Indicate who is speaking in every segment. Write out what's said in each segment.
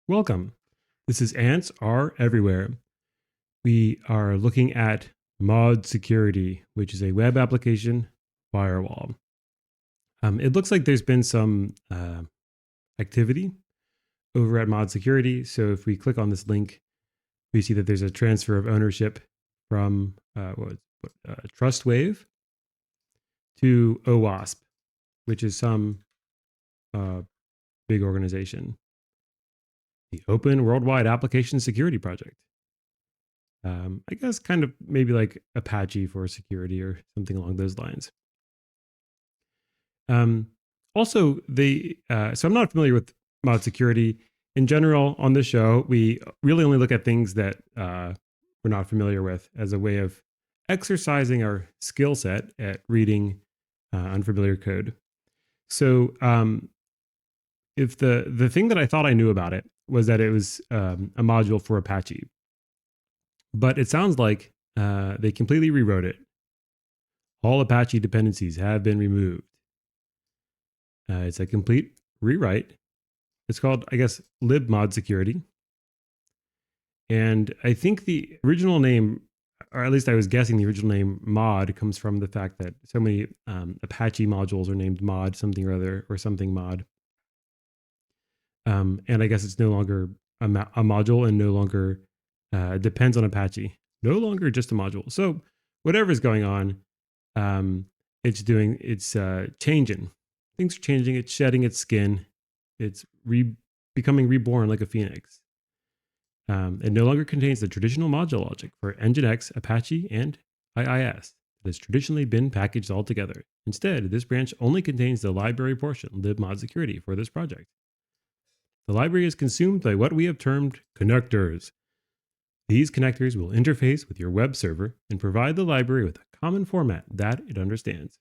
Speaker 1: Welcome. This is Ants Are Everywhere. We are looking at Modsecurity, which is a web application firewall. It looks like there's been some activity over at Modsecurity. So if we click on this link, we see that there's a transfer of ownership from TrustWave to OWASP, which is some big organization, the Open Worldwide Application Security Project. I guess kind of maybe like Apache for security or something along those lines. Um, also, so I'm not familiar with Modsecurity. In general, on this show, we really only look at things that we're not familiar with as a way of exercising our skill set at reading unfamiliar code. So, if the thing that I thought I knew about it was that it was a module for Apache, but it sounds like they completely rewrote it. All Apache dependencies have been removed. It's a complete rewrite. It's called, I guess, libmodsecurity. And I think the original name, or at least I was guessing the original name mod, comes from the fact that so many Apache modules are named mod something or other, or something mod. And I guess it's no longer a module and no longer depends on Apache. No longer just a module. So whatever is going on, it's changing. Things are changing. It's shedding its skin. It's becoming reborn like a phoenix. It no longer contains the traditional module logic for Nginx, Apache, and IIS that has traditionally been packaged all together. Instead, this branch only contains the library portion, libmodsecurity, for this project. The library is consumed by what we have termed connectors. These connectors will interface with your web server and provide the library with a common format that it understands.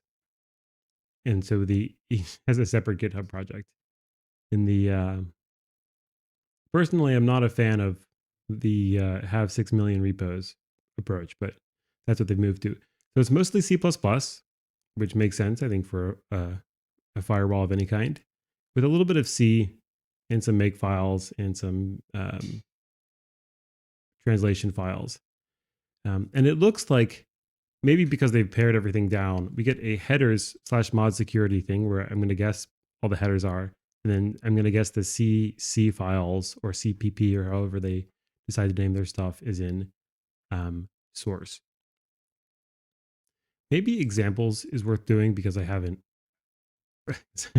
Speaker 1: And so he has a separate GitHub project. In the personally, I'm not a fan of the have 6 million repos approach, but that's what they've moved to. So it's mostly C++, which makes sense, I think, for a firewall of any kind, with a little bit of C and some make files and some translation files. And it looks like maybe because they've pared everything down, we get a headers / mod security thing where I'm going to guess all the headers are. And then I'm going to guess the C files or CPP or however they decide to name their stuff is in source. Maybe examples is worth doing because I haven't,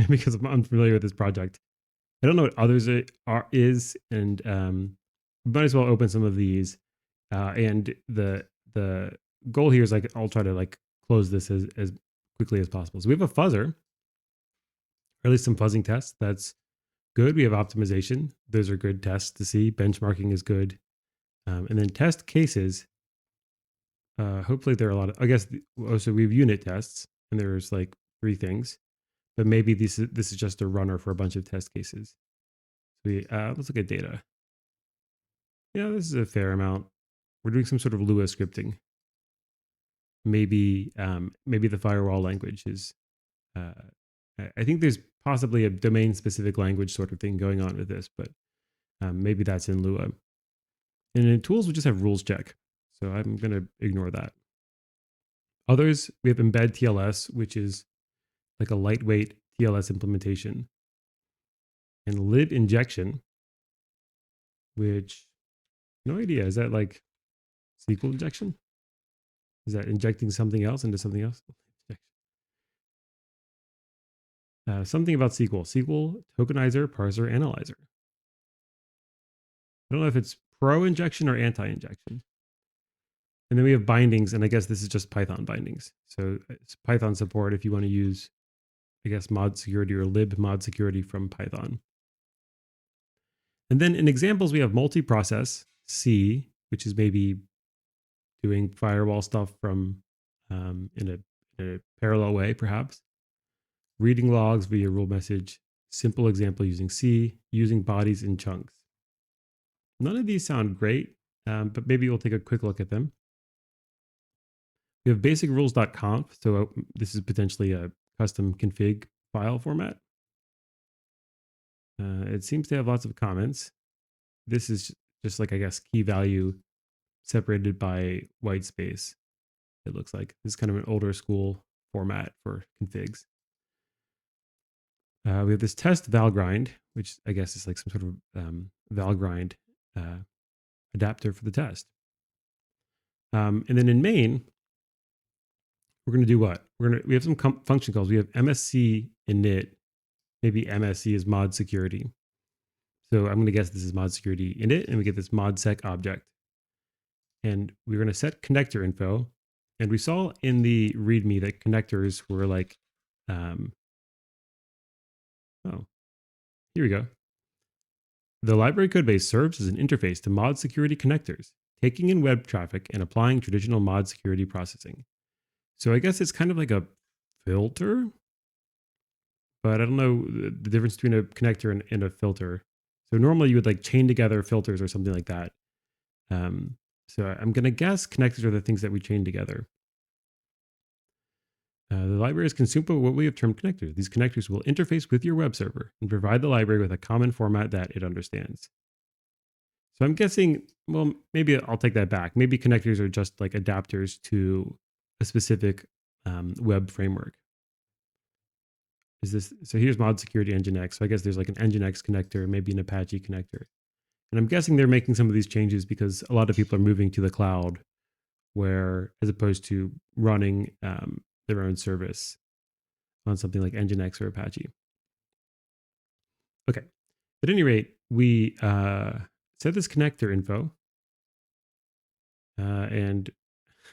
Speaker 1: because I'm unfamiliar with this project. I don't know what others is, and might as well open some of these. And the goal here is like I'll try to like close this as quickly as possible. So we have a fuzzer, or at least some fuzzing tests. That's good. We have optimization. Those are good tests to see. Benchmarking is good. And then test cases. Hopefully there are a lot of, I guess, so we have unit tests, and there's like 3 things, but maybe this is just a runner for a bunch of test cases. So let's look at data. Yeah, this is a fair amount. We're doing some sort of Lua scripting. Maybe the firewall language is. I think there's possibly a domain-specific language sort of thing going on with this, but maybe that's in Lua. And in tools, we just have rules check, so I'm going to ignore that. Others, we have embed TLS, which is like a lightweight TLS implementation, and lib injection, which no idea, is that like SQL injection? Is that injecting something else into something else? Something about SQL. SQL tokenizer, parser, analyzer. I don't know if it's pro injection or anti injection. And then we have bindings, and I guess this is just Python bindings. So it's Python support if you want to use, I guess, Modsecurity or libmodsecurity from Python. And then in examples, we have multi-process C, which is maybe doing firewall stuff from in a parallel way, perhaps. Reading logs via rule message. Simple example using C, using bodies in chunks. None of these sound great, but maybe we'll take a quick look at them. We have basic rules.conf, so this is potentially a custom config file format. It seems to have lots of comments. this is just like, I guess, key value separated by white space. It looks like this is kind of an older school format for configs. We have this test valgrind, which I guess is like some sort of valgrind uh, adapter for the test. And then in main, we're going to do what? We have some function calls. We have MSC init. Maybe MSC is mod security. So I'm going to guess this is mod security init, and we get this modsec object. And we're going to set connector info. And we saw in the README that connectors were like, oh, here we go. The library codebase serves as an interface to mod security connectors, taking in web traffic and applying traditional mod security processing. So I guess it's kind of like a filter, but I don't know the difference between a connector and a filter. So normally you would like chain together filters or something like that. So I'm going to guess connectors are the things that we chain together. The library is consumable what we have termed connectors. These connectors will interface with your web server and provide the library with a common format that it understands. So I'm guessing, well, maybe I'll take that back. Maybe connectors are just like adapters to a specific web framework. Is this, so here's mod security nginx. So I guess there's like an nginx connector, maybe an Apache connector. And I'm guessing they're making some of these changes because a lot of people are moving to the cloud where, as opposed to running their own service on something like nginx or Apache. Okay. At any rate, we set this connector info. And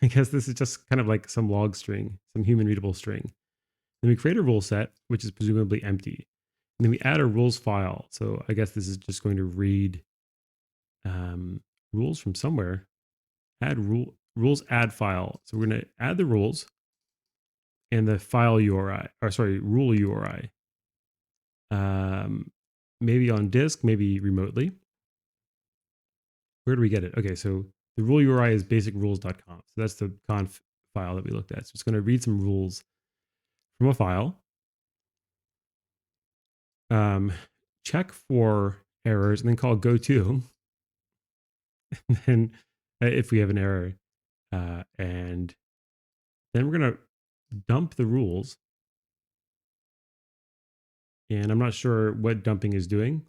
Speaker 1: I guess this is just kind of like some log string, some human readable string. Then we create a rule set, which is presumably empty. And then we add a rules file. So I guess this is just going to read rules from somewhere. Add rules add file. So we're going to add the rules and the file URI, or sorry, rule URI. Maybe on disk, maybe remotely. Where do we get it? Okay, so the rule URI is basicrules.conf. So that's the conf file that we looked at. So it's going to read some rules from a file. Check for errors and then call go to. And then if we have an error, and then we're going to dump the rules. And I'm not sure what dumping is doing.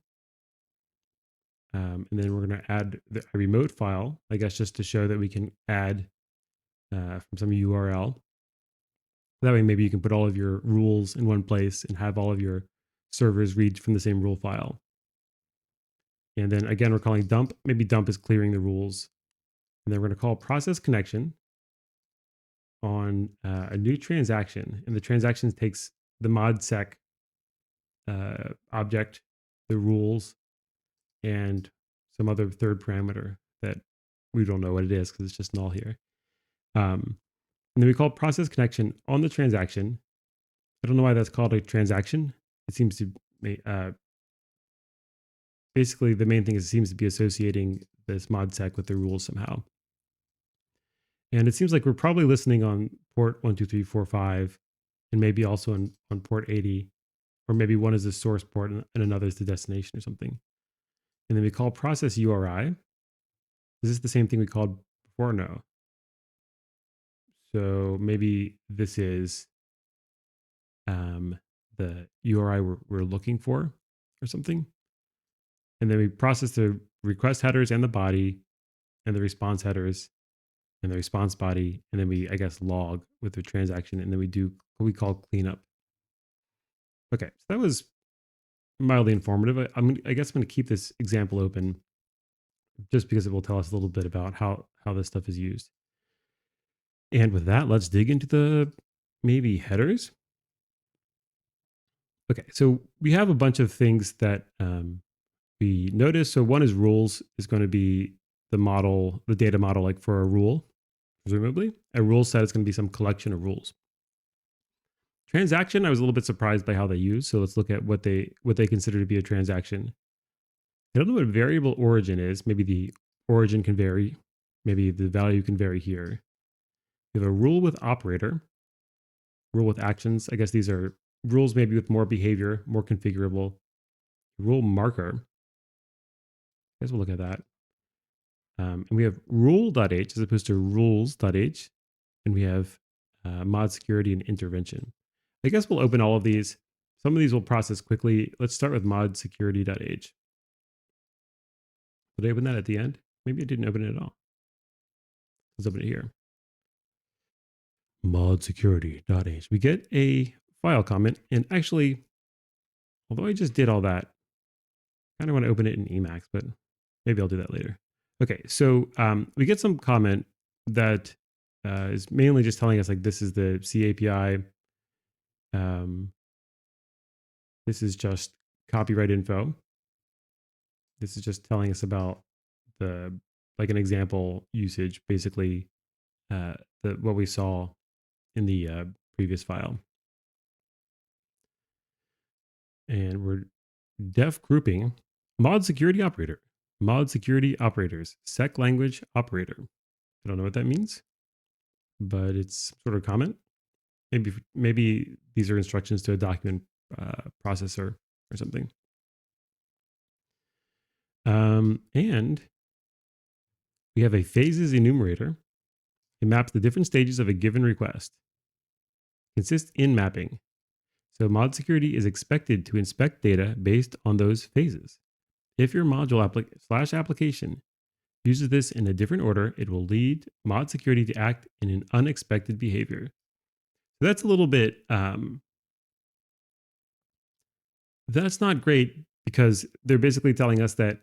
Speaker 1: And then we're going to add a remote file, I guess, just to show that we can add from some URL. That way, maybe you can put all of your rules in one place and have all of your servers read from the same rule file. And then again, we're calling dump. Maybe dump is clearing the rules. And then we're going to call process connection on a new transaction. And the transaction takes the modsec object, the rules, and some other third parameter that we don't know what it is because it's just null here. And then we call process connection on the transaction. I don't know why that's called a transaction. It seems to basically the main thing is it seems to be associating this modsec with the rules somehow. And it seems like we're probably listening on port 12345 and maybe also on port 80, or maybe one is the source port and another is the destination or something. And then we call process URI. Is this the same thing we called before? No. So maybe this is the URI we're looking for or something. And then we process the request headers and the body and the response headers and the response body. And then we, I guess, log with the transaction. And then we do what we call cleanup. Okay, so that was mildly informative. I guess I'm going to keep this example open just because it will tell us a little bit about how this stuff is used. And with that, let's dig into the maybe headers. Okay, so we have a bunch of things that we notice. So one is rules is going to be the model, the data model, like for a rule, presumably. A rule set is going to be some collection of rules. Transaction, I was a little bit surprised by how they use. So let's look at what they consider to be a transaction. I don't know what variable origin is. Maybe the origin can vary. Maybe the value can vary here. We have a rule with operator, rule with actions. I guess these are rules maybe with more behavior, more configurable. Rule marker. guess we'll look at that. And we have rule.h as opposed to rules.h. And we have mod security and intervention. I guess we'll open all of these. Some of these will process quickly. Let's start with mod security.h. Did I open that at the end? Maybe I didn't open it at all. Let's open it here. Mod security.h. We get a file comment. And actually, although I just did all that, I kind of want to open it in Emacs, but maybe I'll do that later. Okay, so we get some comment that is mainly just telling us like this is the C API. This is just copyright info. This is just telling us about the like an example usage, basically what we saw in the previous file. And we're def grouping mod security operator, mod security operators, sec language operator. I don't know what that means, but it's sort of a comment. Maybe these are instructions to a document processor or something. And we have a phases enumerator. It maps the different stages of a given request. Consists in mapping. So mod security is expected to inspect data based on those phases. If your module application uses this in a different order, it will lead mod security to act in an unexpected behavior. So that's a little bit, that's not great because they're basically telling us that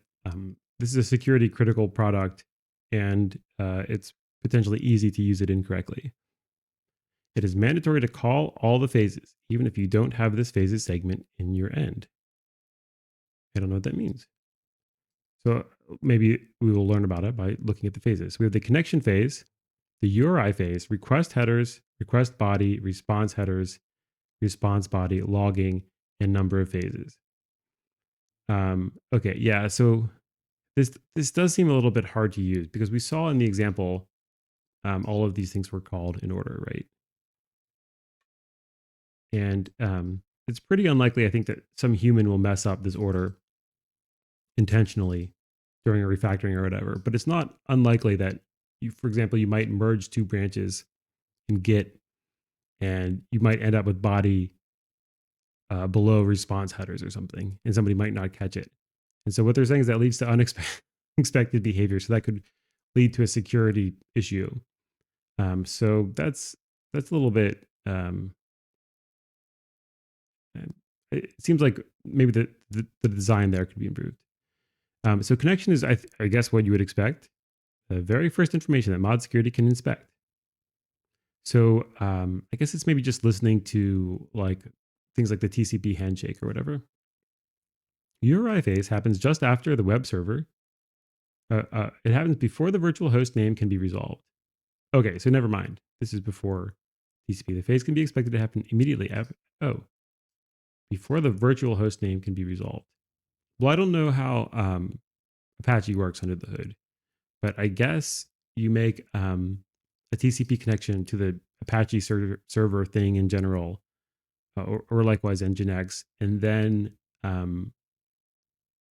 Speaker 1: this is a security critical product and it's potentially easy to use it incorrectly. It is mandatory to call all the phases, even if you don't have this phases segment in your end. I don't know what that means. So maybe we will learn about it by looking at the phases. We have the connection phase, the URI phase, request headers, request body, response headers, response body, logging, and number of phases. Okay, yeah, so this does seem a little bit hard to use because we saw in the example all of these things were called in order, right? And it's pretty unlikely, I think, that some human will mess up this order intentionally during a refactoring or whatever. But it's not unlikely that, for example, you might merge two branches in Git and you might end up with body below response headers or something, and somebody might not catch it. And so what they're saying is that leads to unexpected behavior. So that could lead to a security issue. So that's a little bit. It seems like maybe the design there could be improved. So connection is, I guess, what you would expect. The very first information that mod security can inspect. So I guess it's maybe just listening to like things like the TCP handshake or whatever. URI phase happens just after the web server. It happens before the virtual host name can be resolved. Okay, so never mind. This is before TCP. The phase can be expected to happen immediately after. Oh, before the virtual host name can be resolved. Well, I don't know how Apache works under the hood, but I guess you make a TCP connection to the Apache server thing in general, or likewise Nginx, and then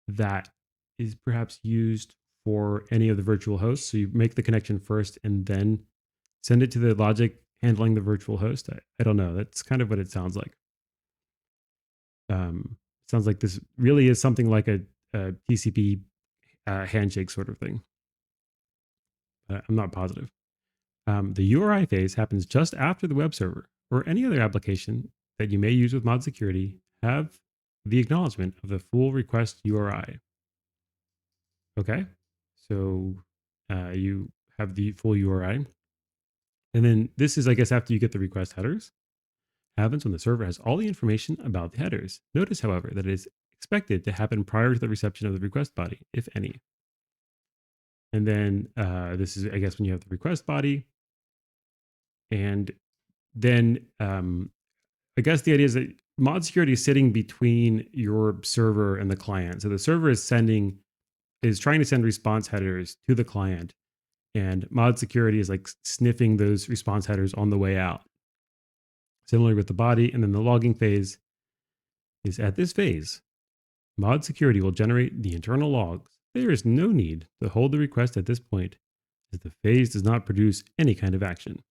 Speaker 1: that is perhaps used for any of the virtual hosts. So you make the connection first and then send it to the logic handling the virtual host. I don't know. That's kind of what it sounds like. Sounds like this really is something like a TCP handshake sort of thing. I'm not positive. The URI phase happens just after the web server or any other application that you may use with mod security have the acknowledgement of the full request URI. Okay, so you have the full URI. And then this is, I guess, after you get the request headers. Happens when the server has all the information about the headers. Notice, however, that it is expected to happen prior to the reception of the request body, if any. And then this is, I guess, when you have the request body. And then I guess the idea is that mod security is sitting between your server and the client. So the server is trying to send response headers to the client, and mod security is like sniffing those response headers on the way out. Similarly with the body, and then the logging phase is at this phase. Mod security will generate the internal logs There is no need to hold the request at this point, as the phase does not produce any kind of action.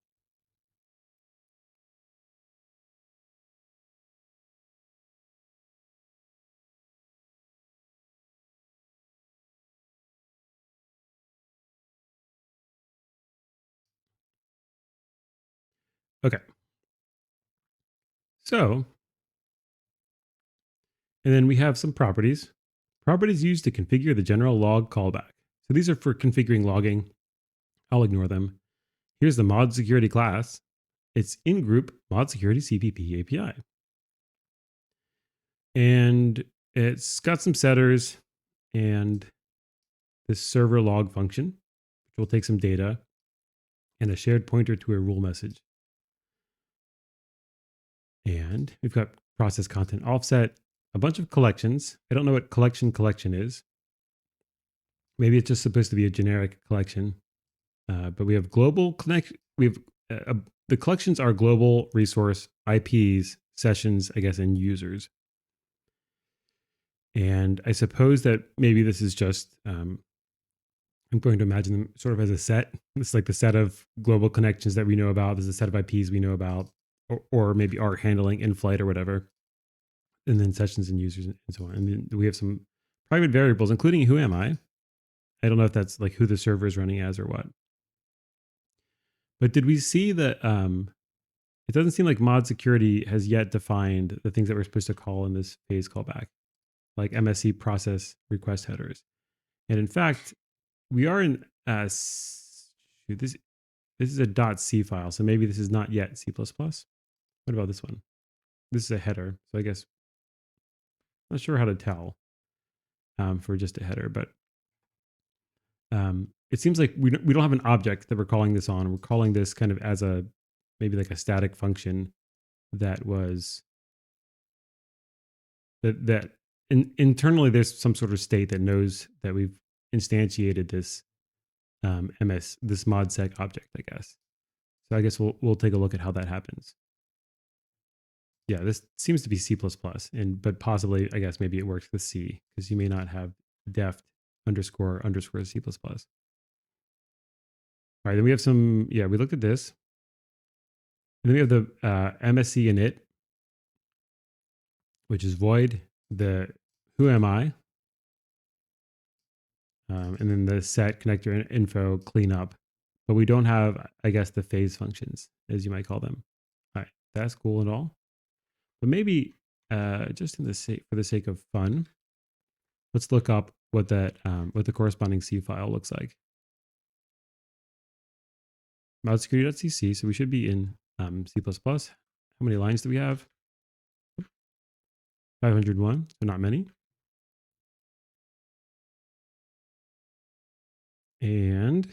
Speaker 1: Okay, so, and then we have some properties. Properties used to configure the general log callback. So these are for configuring logging. I'll ignore them. Here's the mod security class. It's in group mod security CPP API. And it's got some setters and this server log function, which will take some data, and a shared pointer to a rule message. And we've got process content offset, a bunch of collections. I don't know what collection is. Maybe it's just supposed to be a generic collection. But we have global connect. We have the collections are global resource IPs, sessions, I guess, and users. And I suppose that maybe this is just. I'm going to imagine them sort of as a set. It's like the set of global connections that we know about. There's a set of IPs we know about, or maybe art handling in flight or whatever, and then sessions and users and so on. And then we have some private variables, including who am I? I don't know if that's like who the server is running as or what. But did we see that it doesn't seem like mod security has yet defined the things that we're supposed to call in this phase callback, like MSC process request headers. And in fact, we are in this is a .c file, so maybe this is not yet C++. What about this one? This is a header, so I guess I'm not sure how to tell for just a header, but it seems like we don't have an object that we're calling this on. We're calling this kind of as a maybe like a static function that was that internally there's some sort of state that knows that we've instantiated this this modsec object, I guess. So I guess we'll take a look at how that happens. Yeah, this seems to be C++, and but possibly I guess maybe it works with C because you may not have deft underscore C++. All right, then we have some. Yeah, we looked at this, and then we have the MSC init, which is void the who am I, and then the set connector info cleanup. But we don't have, I guess, the phase functions, as you might call them. All right, that's cool and all. But maybe just in the for the sake of fun, let's look up what that what the corresponding C file looks like. Modsecurity.cc. So we should be in C++. How many lines do we have? 501. So not many. And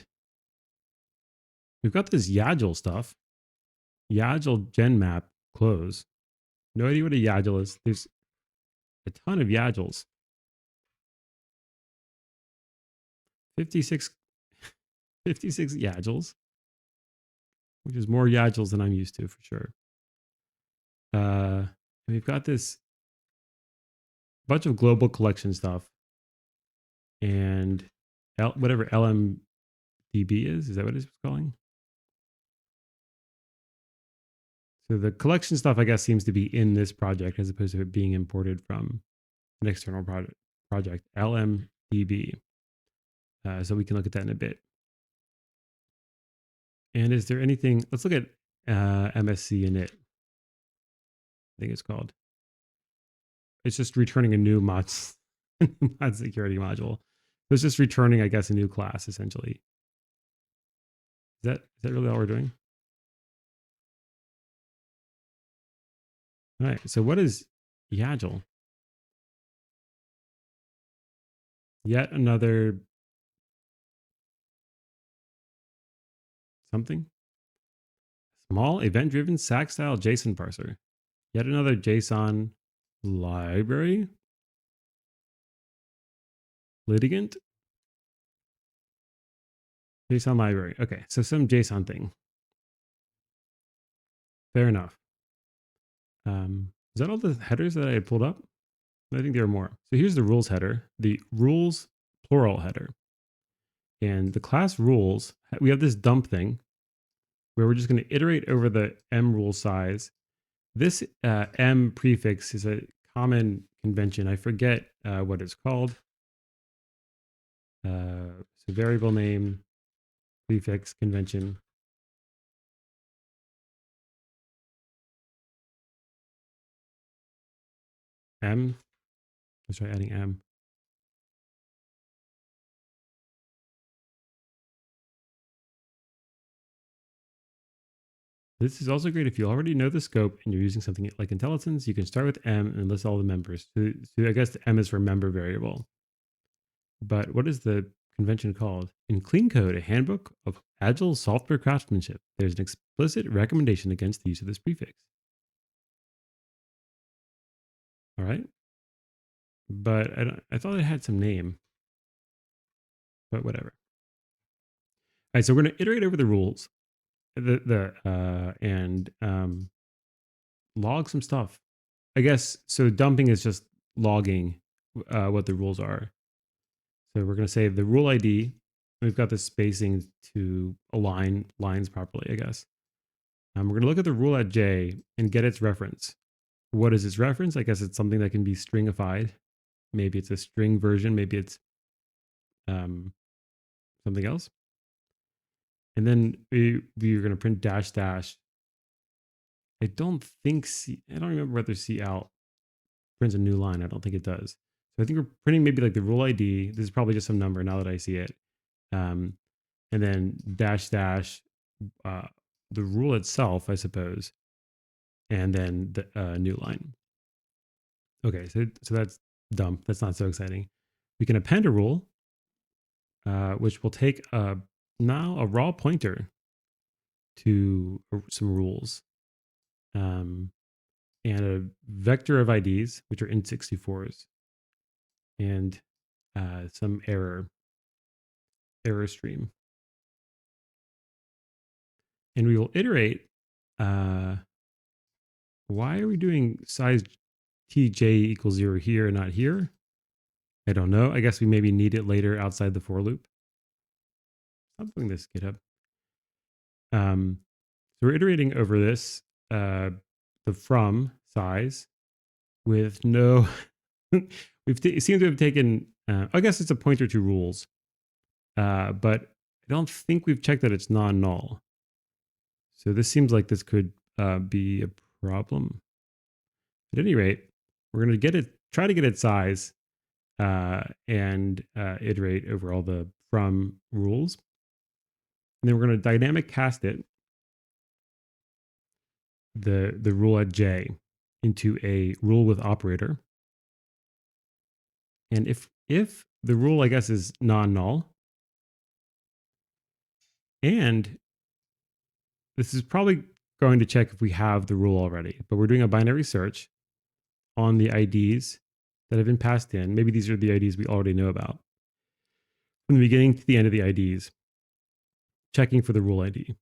Speaker 1: we've got this Yagel stuff. Yagel gen map close. No idea what a Yagel is. There's a ton of Yagels. 56 Yagels, which is more Yagels than I'm used to for sure. We've got this bunch of global collection stuff and whatever LMDB is that what it's calling? So the collection stuff, I guess, seems to be in this project as opposed to it being imported from an external project, LMDB. So we can look at that in a bit. And is there anything, let's look at MSC init. I think it's called. It's just returning a new mod security module. So it's just returning, I guess, a new class essentially. Is that really all we're doing? All right. So what is Yagel? Yet another something. Small event-driven SAC-style JSON parser. Yet another JSON library. Litigant. JSON library. Okay, so some JSON thing. Fair enough. Is that all the headers that I had pulled up? I think there are more. So here's the rules header. The rules plural header. And the class rules, we have this dump thing where we're just going to iterate over the M rule size. This M prefix is a common convention. I forget what it's called. So variable name prefix convention. M. Let's try adding M. This is also great if you already know the scope and you're using something like IntelliSense. You can start with M and list all the members. So I guess the M is for member variable. But what is the convention called? In Clean Code, a handbook of agile software craftsmanship, there's an explicit recommendation against the use of this prefix. All right. But I thought it had some name, but whatever. All right. So we're going to iterate over the rules and log some stuff. I guess so. Dumping is just logging what the rules are. So we're going to say the rule ID. We've got the spacing to align lines properly, I guess. We're going to look at the rule at J and get its reference. What is its reference? I guess it's something that can be stringified. Maybe it's a string version. Maybe it's something else. And then we're going to print dash dash. I don't remember whether C out prints a new line. I don't think it does. So I think we're printing maybe like the rule ID. This is probably just some number now that I see it. And then dash dash, the rule itself, I suppose. And then the new line. Okay, so that's dumb. That's not so exciting. We can append a rule, which will take now a raw pointer to some rules, and a vector of IDs, which are int64s, and some error stream. And we will iterate. Why are we doing size tj equals 0 here and not here? I don't know. I guess we maybe need it later outside the for loop. I'm doing this, GitHub. So we're iterating over this, the from size with no, it seems to have taken, I guess it's a pointer to rules, but I don't think we've checked that it's non-null. So this seems like this could be a problem. At any rate, we're going to try to get its size and iterate over all the from rules. And then we're going to dynamic cast it, the rule at J, into a rule with operator. And if the rule, I guess, is non-null, and this is probably going to check if we have the rule already, but we're doing a binary search on the IDs that have been passed in. Maybe these are the IDs we already know about. From the beginning to the end of the IDs, checking for the rule ID.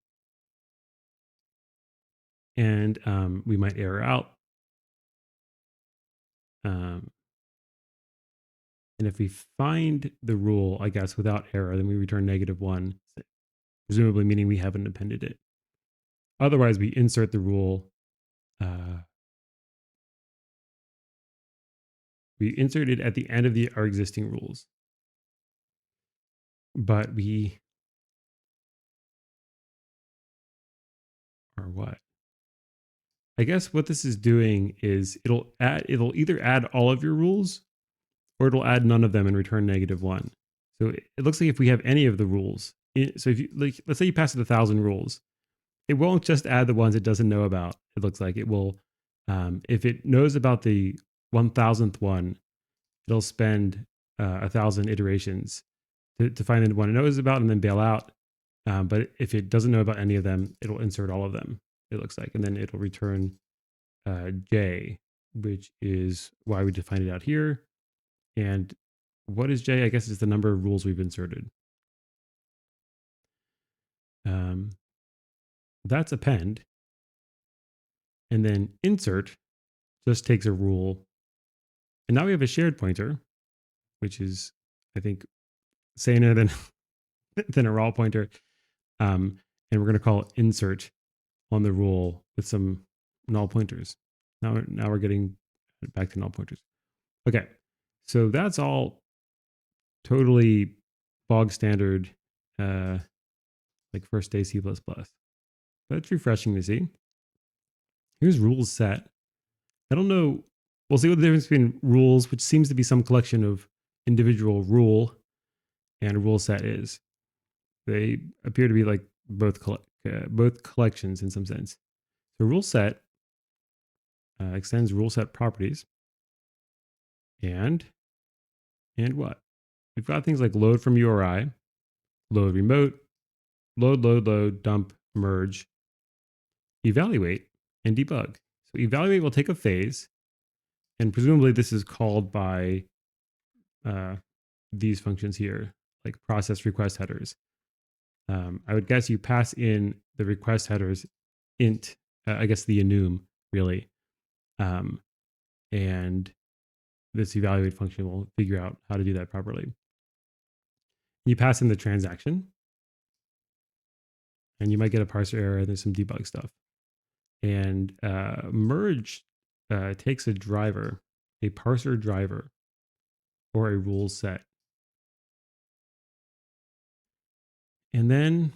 Speaker 1: And we might error out. And if we find the rule, I guess, without error, then we return -1, presumably meaning we haven't appended it. Otherwise, we insert the rule. We insert it at the end of our existing rules. But we are what? I guess what this is doing is it'll either add all of your rules or it'll add none of them and return -1. So it looks like if we have any of the rules, so if you let's say you pass it 1,000 rules, it won't just add the ones it doesn't know about. It looks like it will, if it knows about the 1,000th one, it'll spend 1,000 iterations to find the one it knows about and then bail out. But if it doesn't know about any of them, it'll insert all of them, it looks like, and then it'll return J, which is why we define it out here. And what is J? I guess it's the number of rules we've inserted. That's append. And then insert just takes a rule. And now we have a shared pointer, which is, I think, sanner than than a raw pointer. And we're going to call insert on the rule with some null pointers. Now we're getting back to null pointers. Okay, so that's all totally bog standard, like first day C++. But it's refreshing to see. Here's rules set. I don't know. We'll see what the difference between rules, which seems to be some collection of individual rule, and a rule set is. They appear to be like both collections in some sense. So rule set extends rule set properties, and what? We've got things like load from URI, load remote, load, dump, merge, evaluate, and debug. So evaluate will take a phase, and presumably this is called by these functions here, like process request headers. I would guess you pass in the request headers int, I guess the enum really, and this evaluate function will figure out how to do that properly. You pass in the transaction, and you might get a parser error. There's some debug stuff. And merge takes a driver, a parser driver, or a rule set. And then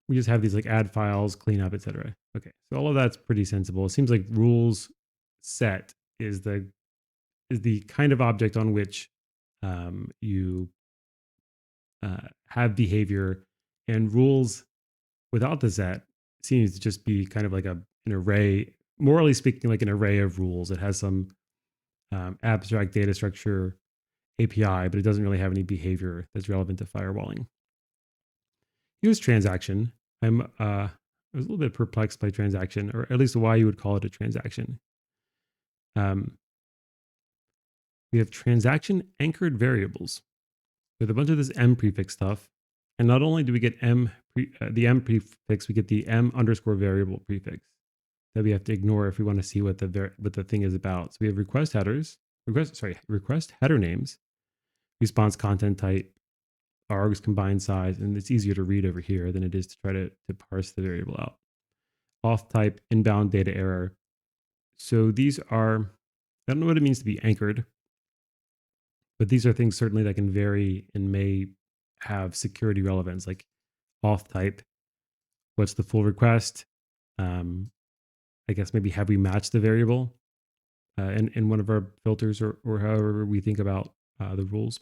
Speaker 1: we just have these like add files, clean up, etc. Okay, so all of that's pretty sensible. It seems like rules set is the kind of object on which you have behavior, and rules without the set seems to just be kind of like an array, morally speaking, like an array of rules. It has some abstract data structure API, but it doesn't really have any behavior that's relevant to firewalling. Here's transaction. I was a little bit perplexed by transaction, or at least why you would call it a transaction. We have transaction anchored variables with a bunch of this M prefix stuff. And not only do we get the M prefix, we get the M underscore variable prefix that we have to ignore if we want to see what the thing is about. So we have request headers, request header names, response content type, args combined size, and it's easier to read over here than it is to try to parse the variable out. Auth type, inbound data error. So these are, I don't know what it means to be anchored, but these are things certainly that can vary and may have security relevance, like auth type. What's the full request? I guess maybe have we matched the variable in one of our filters, or however we think about the rules.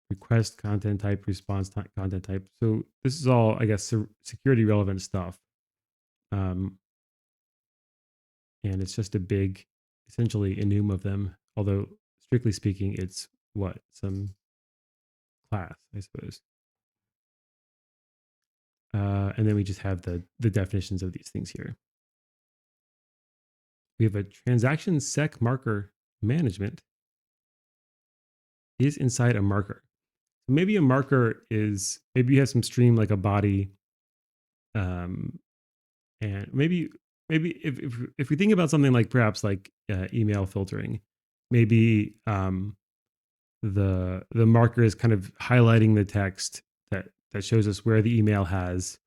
Speaker 1: Request content type, response content type. So this is all, I guess, security relevant stuff. And it's just a big, essentially, enum of them. Although, strictly speaking, it's what? Some class, I suppose. And then we just have the definitions of these things here. We have a transaction sec marker management is inside a marker. Maybe a marker is, maybe you have some stream like a body, and maybe if we think about something like perhaps like email filtering, maybe the marker is kind of highlighting the text that shows us where the email has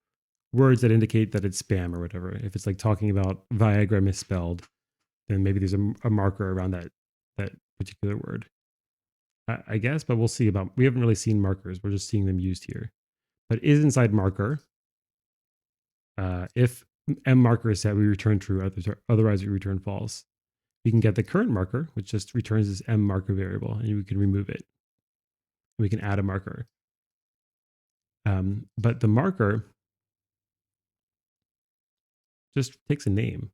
Speaker 1: words that indicate that it's spam or whatever. If it's like talking about Viagra misspelled, then maybe there's a marker around that particular word. I guess, but we'll see we haven't really seen markers. We're just seeing them used here. But is inside marker. If M marker is set, we return true. Otherwise, we return false. We can get the current marker, which just returns this M marker variable, and we can remove it. We can add a marker. But the marker just takes a name.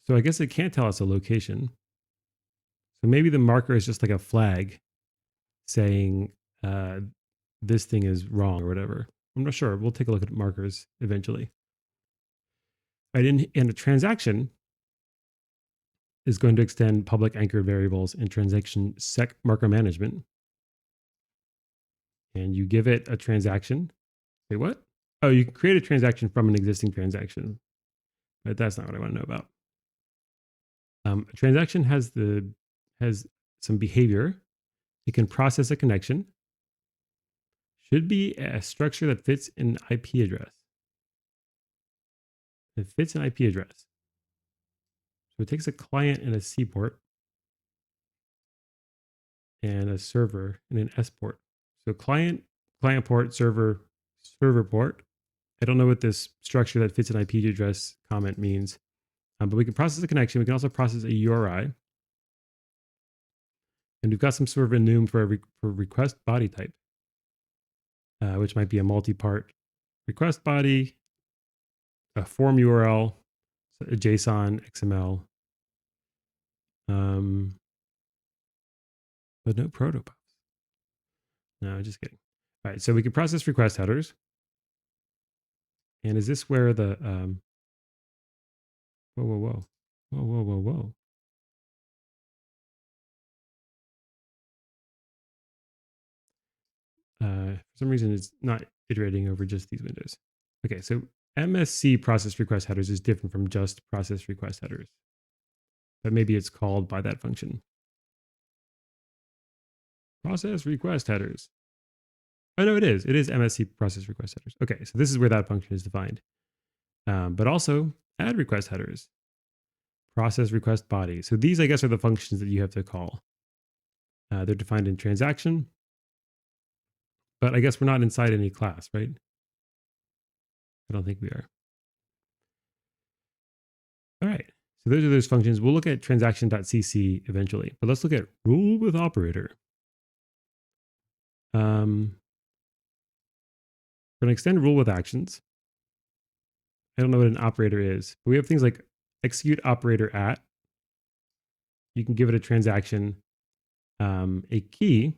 Speaker 1: So I guess it can't tell us a location. So maybe the marker is just like a flag saying this thing is wrong or whatever. I'm not sure. We'll take a look at markers eventually. Right, in a transaction is going to extend public anchor variables and transaction sec marker management. And you give it a transaction. Wait, what? Oh, you can create a transaction from an existing transaction. But that's not what I want to know about. A transaction has some behavior, It can process a connection. Should be a structure that fits an IP address. It fits an IP address. So it takes a client and a C port and a server and an S port. So client port, server port. I don't know what this structure that fits an IP address comment means, but we can process a connection. We can also process a URI. And we've got some sort of enum for request body type, which might be a multi-part request body, a form URL, a JSON, XML, but no protocols. No, just kidding. All right, so we can process request headers. And is this where the whoa. For some reason, it's not iterating over just these windows. Okay, so MSC process request headers is different from just process request headers, but maybe it's called by that function. Process request headers. Oh, no, it is. It is MSC process request headers. Okay, so this is where that function is defined. But also add request headers, process request body. So these, I guess, are the functions that you have to call. They're defined in transaction, but I guess we're not inside any class, right? I don't think we are. All right. So those are those functions. We'll look at transaction.cc eventually, but let's look at rule with operator. We're going to extend rule with actions. I don't know what an operator is, but we have things like execute operator at. You can give it a transaction, a key.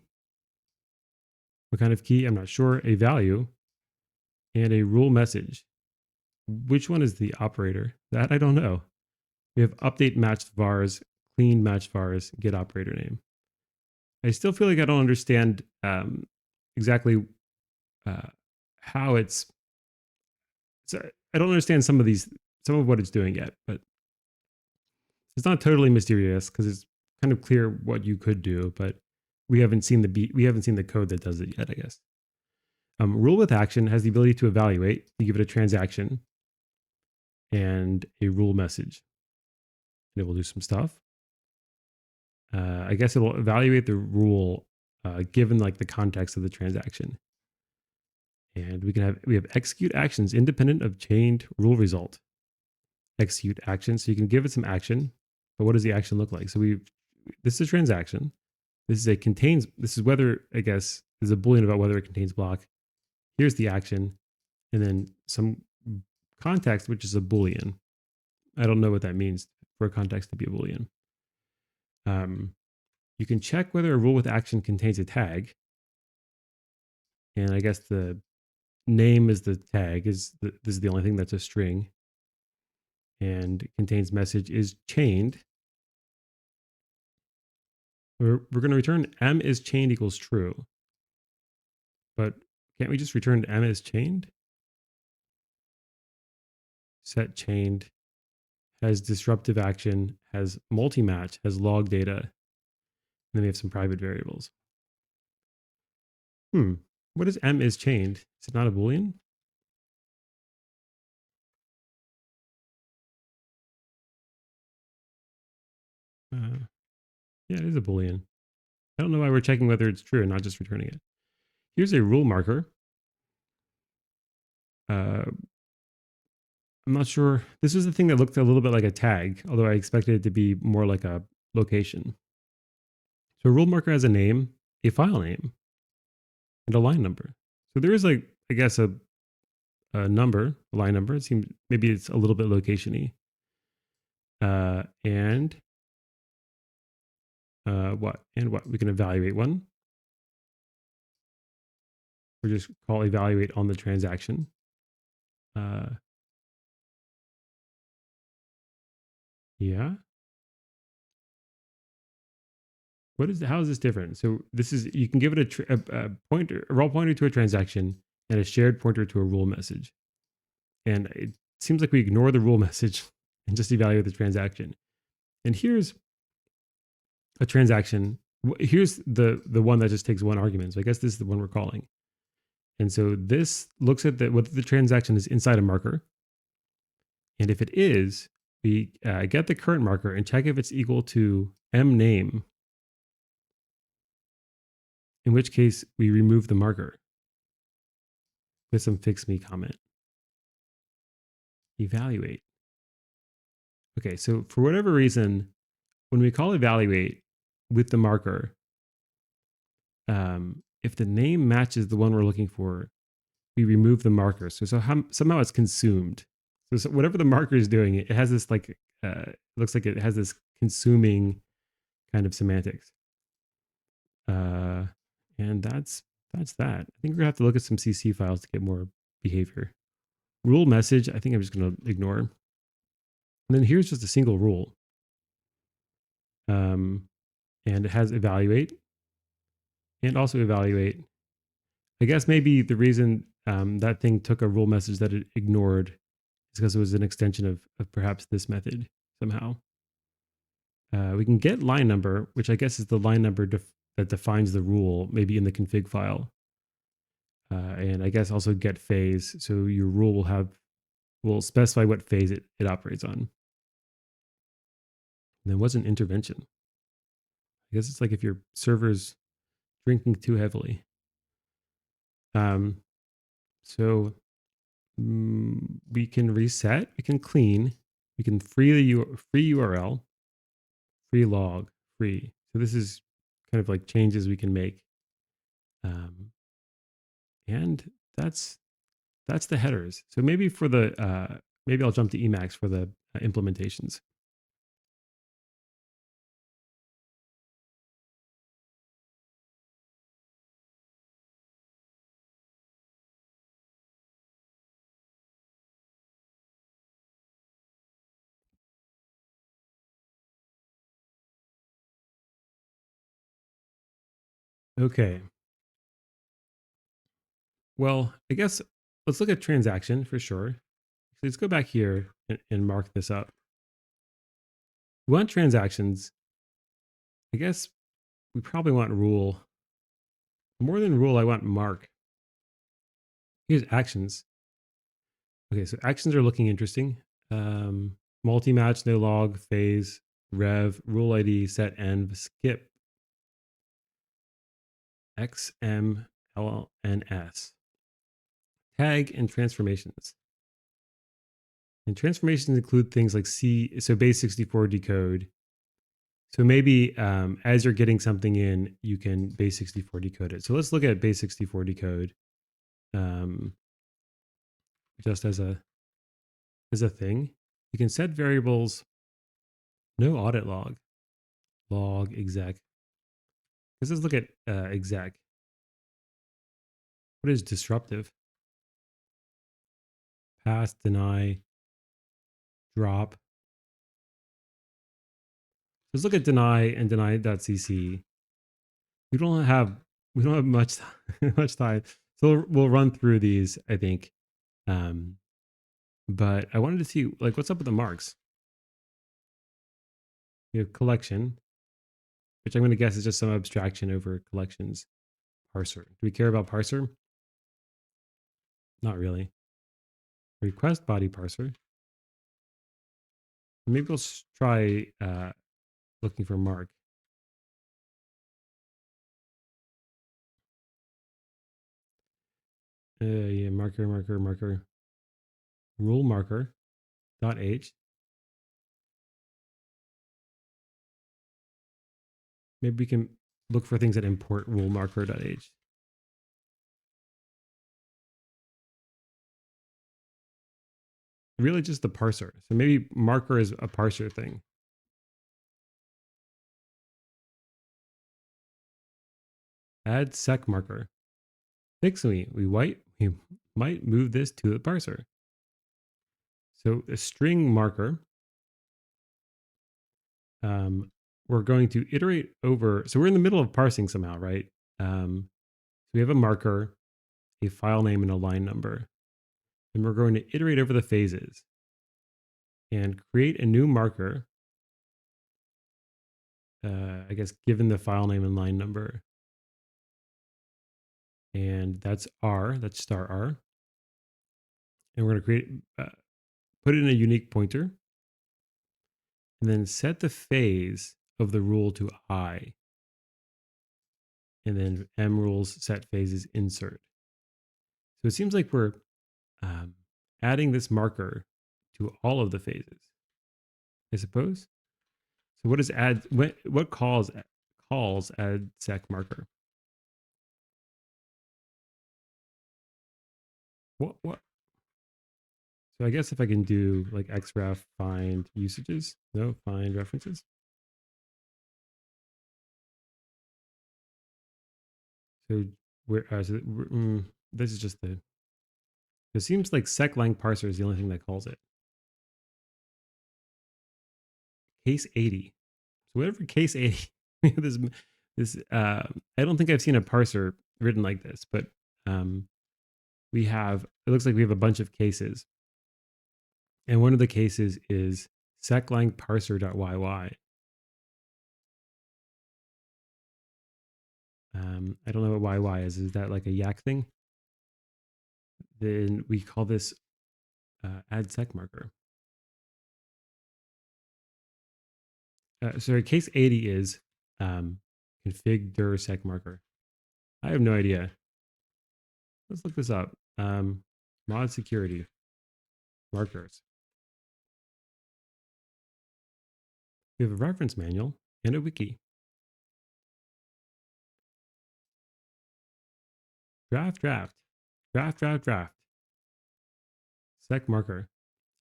Speaker 1: What kind of key? I'm not sure. A value and a rule message. Which one is the operator? That I don't know. We have update matched vars, clean matched vars, get operator name. I still feel like I don't understand exactly how it's. So I don't understand some of what it's doing yet, but it's not totally mysterious because it's kind of clear what you could do, but we haven't seen the code that does it yet, I guess. Rule with action has the ability to evaluate. You give it a transaction and a rule message. And it will do some stuff. I guess it'll evaluate the rule given like the context of the transaction. And we have execute actions independent of chained rule result. Execute action. So you can give it some action, but what does the action look like? So this is a transaction. This is whether, I guess, there's a Boolean about whether it contains block. Here's the action, and then some context, which is a Boolean. I don't know what that means for a context to be a Boolean. You can check whether a rule with action contains a tag. And I guess the name is the tag, this is the only thing that's a string. And contains message is chained. We're going to return m is chained equals true. But can't we just return m is chained? Set chained, has disruptive action, has multi-match, has log data. And then we have some private variables. What is m is chained? Is it not a Boolean? Yeah, it is a Boolean. I don't know why we're checking whether it's true and not just returning it. Here's a rule marker. I'm not sure. This was the thing that looked a little bit like a tag, although I expected it to be more like a location. So a rule marker has a name, a file name, and a line number. So there is like, I guess, a number, a line number. It seems maybe it's a little bit location-y. And what? We can evaluate one. Or just call evaluate on the transaction. Yeah. How is this different? So this is, you can give it a pointer, a raw pointer to a transaction and a shared pointer to a rule message. And it seems like we ignore the rule message and just evaluate the transaction. And here's a transaction Here's the one that just takes one argument. So I guess this is the one we're calling. And so this looks at whether the transaction is inside a marker. And if it is, we get the current marker and check if it's equal to mname, in which case we remove the marker with some fix me comment. Evaluate. Okay, so for whatever reason, when we call evaluate with the marker, if the name matches the one we're looking for, we remove the marker. So somehow it's consumed. So whatever the marker is doing, it has this like, it looks like it has this consuming kind of semantics. And that's that. I think we're gonna have to look at some CC files to get more behavior. Rule message, I think I'm just gonna ignore. And then here's just a single rule. And it has evaluate and also evaluate. I guess maybe the reason that thing took a rule message that it ignored is because it was an extension of perhaps this method somehow. We can get line number, which I guess is the line number that defines the rule, maybe in the config file. And I guess also get phase. So your rule will specify what phase it operates on. And then what's an intervention? I guess it's like if your server's drinking too heavily. So we can reset, we can clean, we can free URL, free log, free. So this is kind of like changes we can make. And that's the headers. So maybe for the maybe I'll jump to Emacs for the implementations. Okay. Well, I guess let's look at transaction for sure. Let's go back here and mark this up. We want transactions. I guess we probably want rule. More than rule, I want mark. Here's actions. Okay, so actions are looking interesting. Multi-match, no log, phase, rev, rule ID, set env, skip, x, m, l, and s. Tag and transformations. And transformations include things like so base 64 decode. So maybe as you're getting something in, you can base 64 decode it. So let's look at base 64 decode just as a thing. You can set variables, no audit log, log exec. Let's look at exec. What is disruptive? Pass, deny, drop. Let's look at deny and deny.cc. We don't have much much time, so we'll run through these, I think. But I wanted to see like what's up with the marks. You have collection, which I'm going to guess is just some abstraction over collections. Parser. Do we care about parser? Not really. Request body parser. Maybe we'll try looking for mark. Yeah, marker. Rule marker dot h. Maybe we can look for things that import rule marker dot h. Really just the parser. So maybe marker is a parser thing. Add sec marker. Fix me. We might move this to the parser. So a string marker. We're going to iterate over. So we're in the middle of parsing somehow, right? So we have a marker, a file name, and a line number. And we're going to iterate over the phases and create a new marker I guess, given the file name and line number. And that's R, that's star R. And we're going to put in a unique pointer and then set the phase of the rule to I. And then M rules set phases insert. So it seems like we're adding this marker to all of the phases, I suppose. So what does what calls add sec marker? What? So I guess if I can do like xref find usages, no, find references. So this is just it seems like seclang parser is the only thing that calls it. Case 80. So whatever case 80, I don't think I've seen a parser written like this, but it looks like we have a bunch of cases. And one of the cases is seclang parser.yy. I don't know what YY is. Is that like a yak thing? Then we call this add sec marker. Sorry, case 80 is config dir sec marker. I have no idea. Let's look this up. Modsecurity markers. We have a reference manual and a wiki. Draft. Sec marker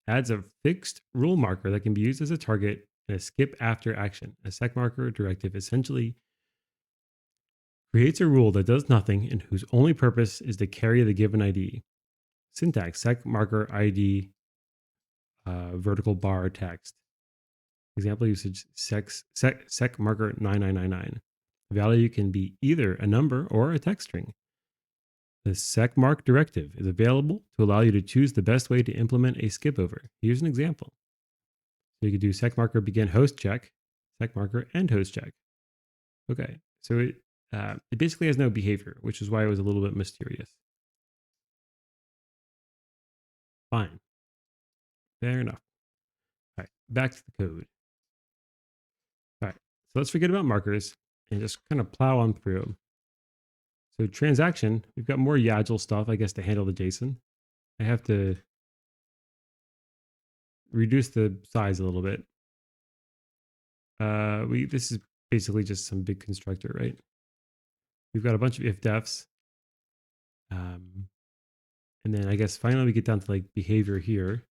Speaker 1: adds a fixed rule marker that can be used as a target in a skip after action. A sec marker directive essentially creates a rule that does nothing and whose only purpose is to carry the given ID. Syntax: sec marker ID vertical bar text. Example usage: sec marker 9999. The value can be either a number or a text string. The secmark directive is available to allow you to choose the best way to implement a skip over. Here's an example. So you could do secmarker begin host check, secmarker end host check. Okay, so it basically has no behavior, which is why it was a little bit mysterious. Fine. Fair enough. All right, back to the code. All right, so let's forget about markers and just kind of plow on through. So transaction, we've got more YAGL stuff, I guess, to handle the JSON. I have to reduce the size a little bit. This is basically just some big constructor, right? We've got a bunch of if defs. And then I guess finally we get down to like behavior here.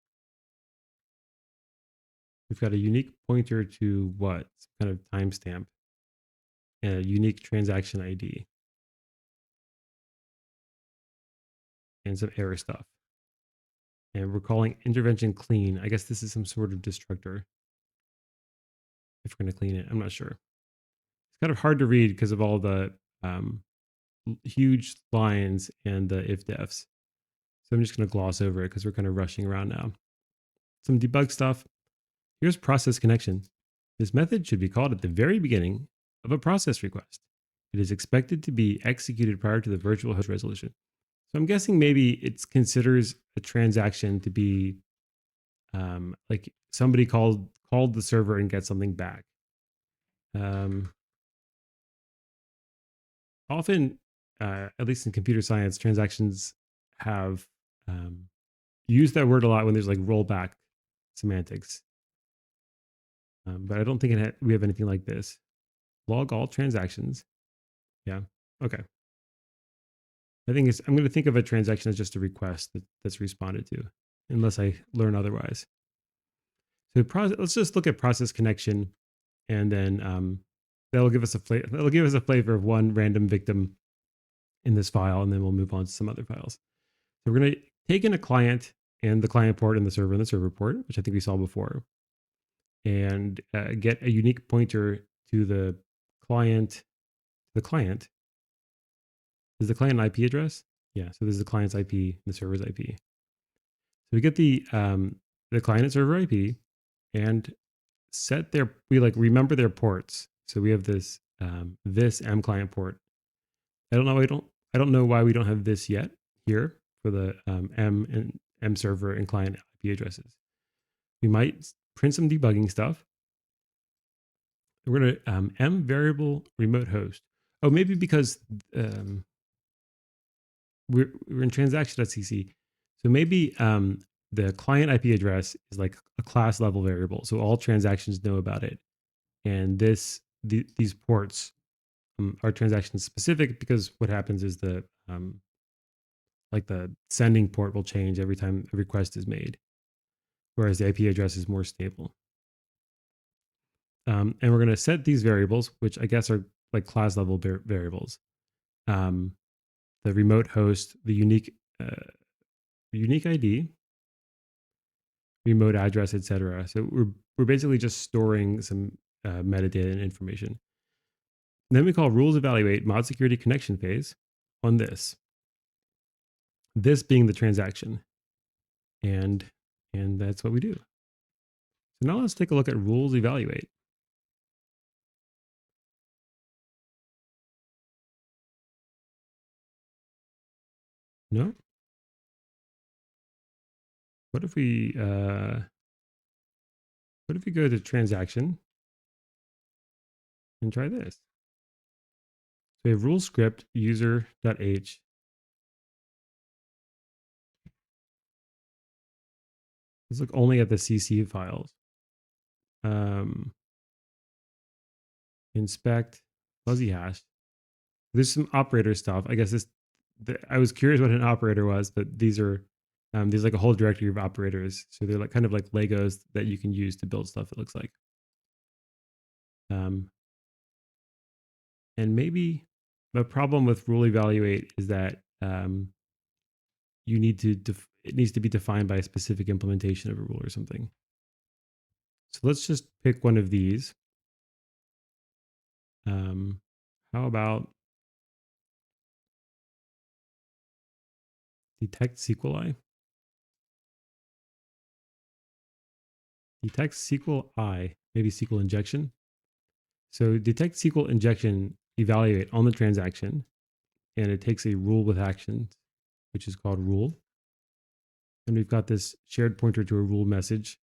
Speaker 1: We've got a unique pointer to what? Some kind of timestamp and a unique transaction ID and some error stuff. And we're calling intervention clean. I guess this is some sort of destructor. If we're going to clean it, I'm not sure. It's kind of hard to read because of all the huge lines and the if defs. So I'm just going to gloss over it because we're kind of rushing around now. Some debug stuff. Here's process connection. This method should be called at the very beginning of a process request. It is expected to be executed prior to the virtual host resolution. So I'm guessing maybe it considers a transaction to be like somebody called the server and get something back. Often, at least in computer science, transactions have used that word a lot when there's like rollback semantics. But I don't think we have anything like this. Log all transactions. Yeah. Okay. I'm going to think of a transaction as just a request that's responded to, unless I learn otherwise. So let's just look at process connection, and then that'll give us a flavor of one random victim in this file, and then we'll move on to some other files. So we're going to take in a client and the client port and the server port, which I think we saw before, and get a unique pointer to the client. Is the client an IP address? Yeah, so this is the client's IP and the server's IP. So we get the client and server IP and we remember their ports. So we have this M client port. I don't know. I don't know why we don't have this yet here for the M and M server and client IP addresses. We might print some debugging stuff. We're going to M variable remote host. Oh, maybe because we're in transaction.cc. So maybe the client IP address is like a class level variable. So all transactions know about it. And these ports are transaction specific, because what happens is the sending port will change every time a request is made, whereas the IP address is more stable. And we're going to set these variables, which I guess are like class level variables. The remote host, the unique ID, remote address, etc. So we're basically just storing some metadata and information. And then we call rules evaluate mod security connection phase on this. This being the transaction, and that's what we do. So now let's take a look at rules evaluate. No. What if we go to transaction and try this? So we have rule script user.h. Let's look only at the CC files. Inspect fuzzy hash. There's some operator stuff. I guess I was curious what an operator was, but these are there's like a whole directory of operators. So they're like kind of like Legos that you can use to build stuff, it looks like. And maybe the problem with rule evaluate is that you need to it needs to be defined by a specific implementation of a rule or something. So let's just pick one of these. How about detect SQLi? Detect SQLi, maybe SQL injection. So detect SQL injection, evaluate on the transaction, and it takes a rule with action, which is called rule. And we've got this shared pointer to a rule message.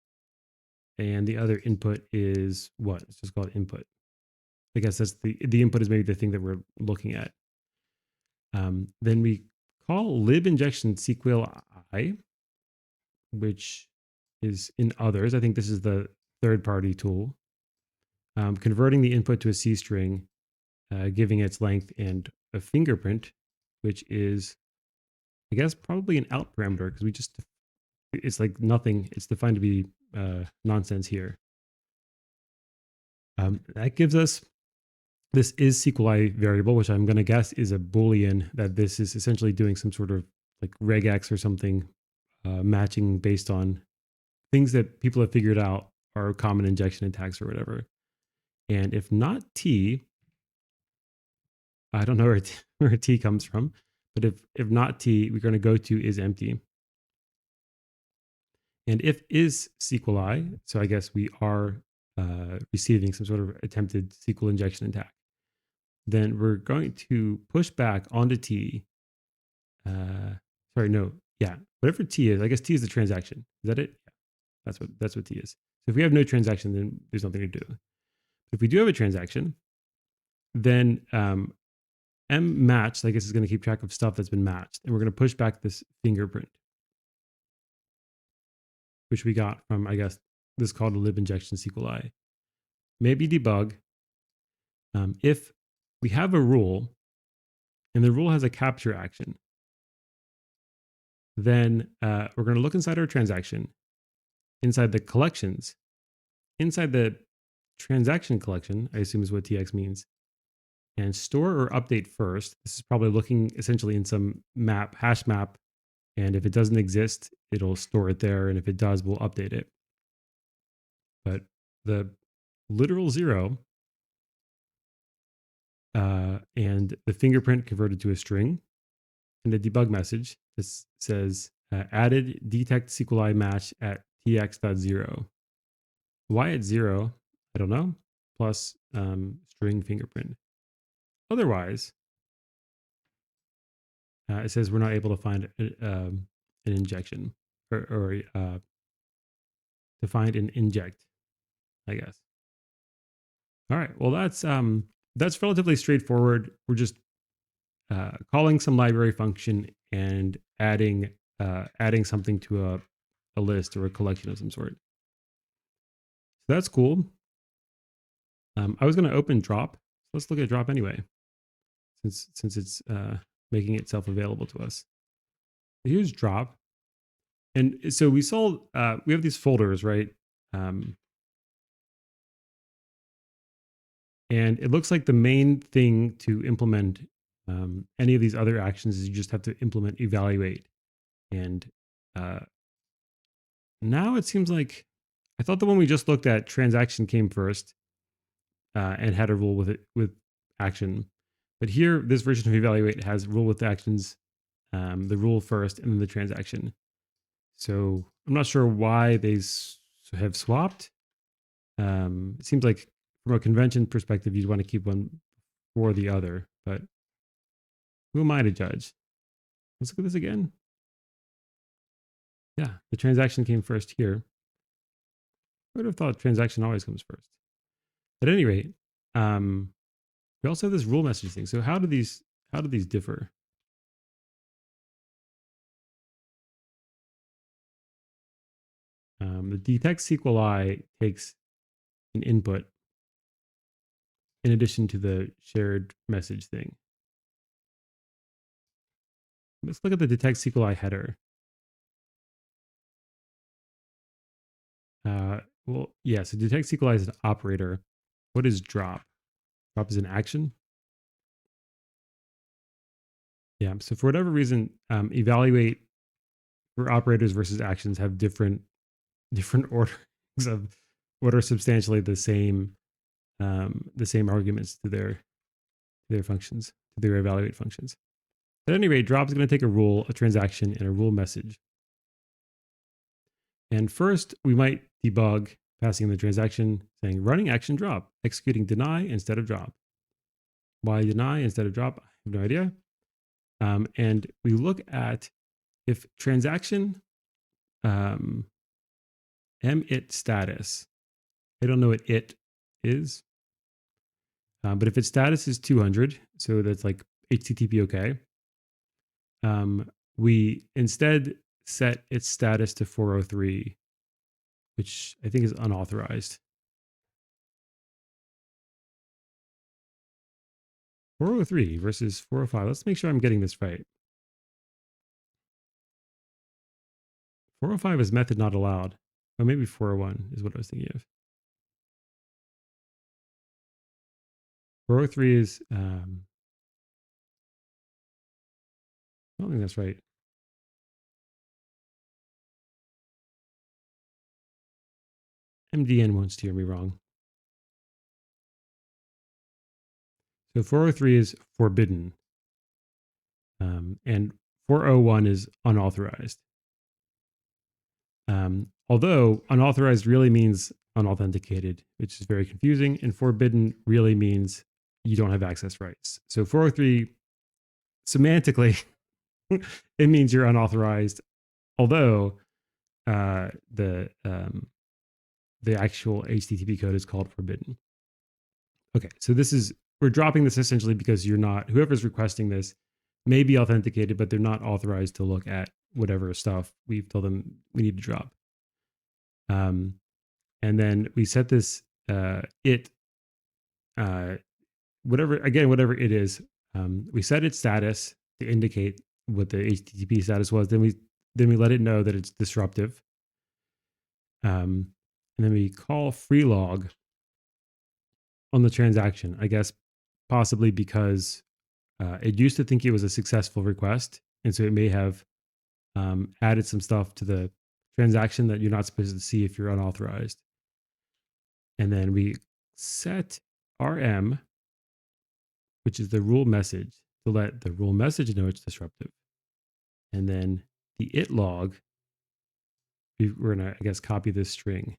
Speaker 1: And the other input is what? It's just called input. I guess that's the input is maybe the thing that we're looking at. Then we call lib injection SQLi, which is in others. I think this is the third-party tool. Converting the input to a C string, giving its length and a fingerprint, which is, I guess, probably an out parameter, because it's like nothing. It's defined to be nonsense here. That gives us this is SQLi variable, which I'm going to guess is a Boolean, that this is essentially doing some sort of like regex or something, matching based on things that people have figured out are common injection attacks or whatever. And if not T, I don't know where T comes from, but if not T, we're going to go to is empty. And if is SQLi, so I guess we are receiving some sort of attempted SQL injection attack, then we're going to push back onto T. Whatever T is, I guess T is the transaction. Is that it? Yeah, that's what T is. So if we have no transaction, then there's nothing to do. If we do have a transaction, then M matched, I guess, is going to keep track of stuff that's been matched, and we're going to push back this fingerprint, which we got from, I guess, this is called a lib injection SQLi. Maybe debug. If we have a rule and the rule has a capture action, then we're going to look inside our transaction, inside the collections, inside the transaction collection, I assume is what TX means, and store or update first. This is probably looking essentially in some hash map. And if it doesn't exist, it'll store it there. And if it does, we'll update it. But the literal 0 and the fingerprint converted to a string, and the debug message, this says added detect SQLi match at tx.0. Why at 0? I don't know. plus string fingerprint. Otherwise, it says we're not able to find an injection or to find an inject, I guess. All right. Well, that's relatively straightforward. We're just calling some library function and adding something to a list or a collection of some sort. So that's cool. I was going to open drop. So let's look at drop anyway, since it's making itself available to us. Here's drop, and so we saw we have these folders, right? Um, and it looks like the main thing to implement any of these other actions is you just have to implement evaluate. And uh, now it seems like I thought the one we just looked at, transaction, came first and had a rule with it with action. But here, this version of evaluate has rule with actions, the rule first, and then the transaction. So I'm not sure why they have swapped. It seems like from a convention perspective, you'd want to keep one for the other, but who am I to judge? Let's look at this again. Yeah, the transaction came first here. I would have thought transaction always comes first. At any rate, we also have this rule message thing. So how do these differ? The detect SQLi takes an input in addition to the shared message thing. Let's look at the detect SQLi header. Well, yeah, so detect SQLi is an operator. What is drop? Drop is an action. Yeah, so for whatever reason, evaluate for operators versus actions have different orderings of what are substantially the same arguments to their functions, to their evaluate functions. At any rate, drop is going to take a rule, a transaction, and a rule message. And first, we might debug passing the transaction saying running action drop, executing deny instead of drop. Why deny instead of drop? I have no idea. And we look at if transaction it status. I don't know what it is, but if its status is 200, so that's like HTTP okay, we instead set its status to 403, which I think is unauthorized. 403 versus 405. Let's make sure I'm getting this right. 405 is method not allowed. Or maybe 401 is what I was thinking of. 403 is, I don't think that's right. MDN won't steer me wrong. So 403 is forbidden. And 401 is unauthorized. Although unauthorized really means unauthenticated, which is very confusing, and forbidden really means you don't have access rights. So 403 semantically, it means you're unauthorized, although the actual HTTP code is called forbidden. Okay, so we're dropping this essentially because whoever's requesting this may be authenticated, but they're not authorized to look at whatever stuff we've told them we need to drop. And then we set this whatever it is. We set its status to indicate what the HTTP status was. Then we let it know that it's disruptive. And then we call freelog on the transaction. I guess possibly because it used to think it was a successful request, and so it may have added some stuff to the transaction that you're not supposed to see if you're unauthorized. And then we set RM, which is the rule message, to let the rule message know it's disruptive. And then the it log, we're going to, I guess, copy this string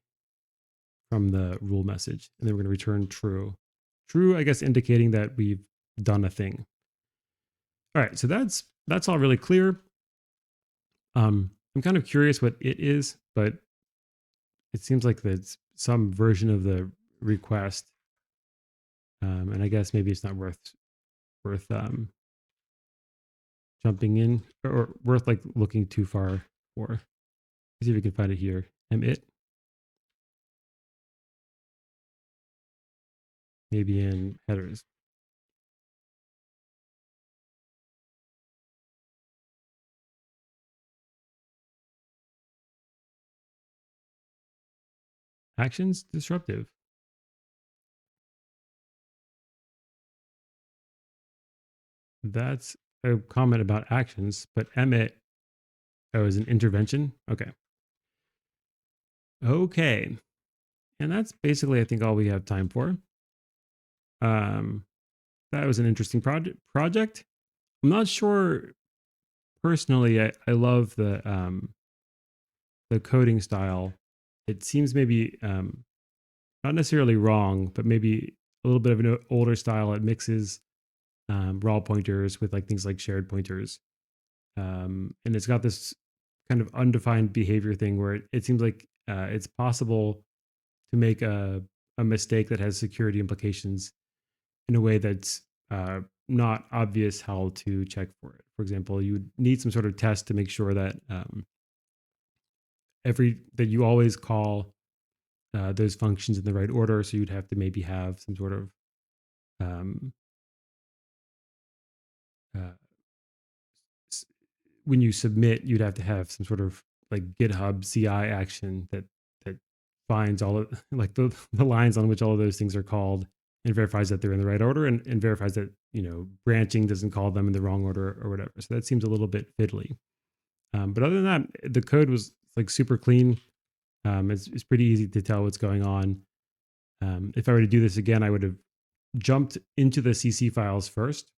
Speaker 1: from the rule message. And then we're going to return true. True, I guess, indicating that we've done a thing. All right, so that's all really clear. I'm kind of curious what it is, but it seems like that's some version of the request. And I guess maybe it's not worth jumping in or worth like looking too far for. Let's see if we can find it here. It maybe in headers. Actions disruptive. That's a comment about actions, but emit is an intervention. Okay. Okay. And that's basically, I think, all we have time for. Um, that was an interesting project. I'm not sure personally. I love the coding style. It seems maybe not necessarily wrong, but maybe a little bit of an older style. It mixes raw pointers with like things like shared pointers, and it's got this kind of undefined behavior thing where it seems like it's possible to make a mistake that has security implications in a way that's not obvious how to check for it. For example, you would need some sort of test to make sure that that you always call those functions in the right order. So you'd have to maybe have some sort of um, uh, when you submit, you'd have to have some sort of like GitHub CI action that finds all of like the lines on which all of those things are called and verifies that they're in the right order and verifies that branching doesn't call them in the wrong order or whatever. So that seems a little bit fiddly. But other than that, the code was like super clean. It's pretty easy to tell what's going on. If I were to do this again, I would have jumped into the CC files first.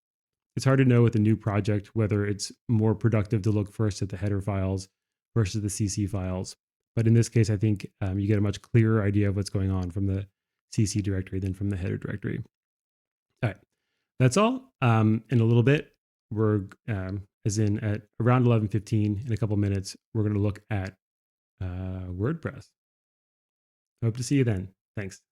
Speaker 1: It's hard to know with a new project whether it's more productive to look first at the header files versus the CC files. But in this case, I think you get a much clearer idea of what's going on from the CC directory than from the header directory. All right, that's all. In a little bit, we're as in at around 11:15 in a couple minutes, we're going to look at WordPress. Hope to see you then. Thanks.